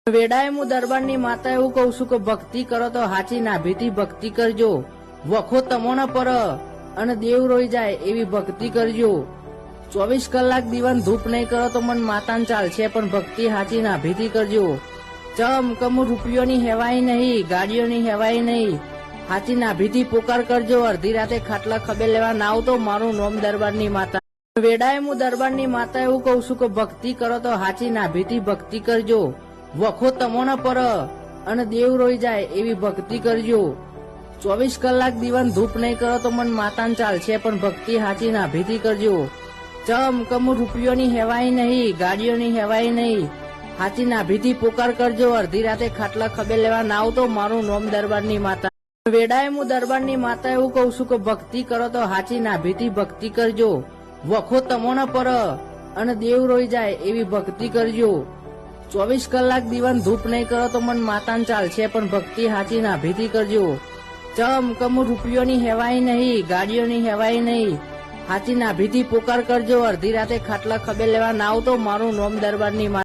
વેડાએ હું દરબારની માતા એવું કહું છું કે ભક્તિ કરો તો હાચી નાભીથી ભક્તિ કરજો, વખો તમોના પર અને દેવ રોઈ જાય એવી ભક્તિ કરજો। 24 કલાક દીવાન ધૂપ નહીં કરો તો મન માતાને ચાલશે, પણ ભક્તિ હાચી નાભીથી કરજો। ચમ કમુ રૂપિયોની હેવાય નહીં, ગાડીઓની હેવાય નહીં, હાચી નાભીથી પોકાર કરજો। અડધી રાતે ખાટલા ખભે લેવા ના આવતો, મારું નોમ દરબારની માતા। વેડાએ હું દરબારની માતા એવું કહું છું કે ભક્તિ કરો તો હાચી નાભીથી ભક્તિ કરજો, વખો તમોના પર અને દેવ રોઈ જાય એવી ભક્તિ કરજો। 24 કલાક દીવાન ધૂપ નહીં કરો તો મન માતાને ચાલશે, પણ ભક્તિ હાચી નાભીથી કરજો। ચમ કમુ રૂપિયોની હેવાય નહીં, ગાડીઓની હેવાય નહીં, હાચી નાભીથી પોકાર કરજો। અડધી રાતે ખાટલા ખભે લેવા ના આવતો, મારું નોમ દરબારની માતા। વેડાએ હું દરબારની માતા એવું કહું છું કે ભક્તિ કરો તો હાચી નાભીથી ભક્તિ કરજો, વખો તમોના પર અને દેવ રોઈ જાય એવી ભક્તિ કરજો। 24 કલાક દીવાન ધૂપ નહીં કરો તો મન માતાને ચાલશે, પણ ભક્તિ હાચી નાભીથી કરજો। ચમ કમુ રૂપિયોની હેવાય નહીં, ગાડીઓની હેવાય નહીં, હાચી નાભીથી પોકાર કરજો। અડધી રાતે ખાટલા ખભે લેવા ના આવતો, મારું નોમ દરબારની માતા।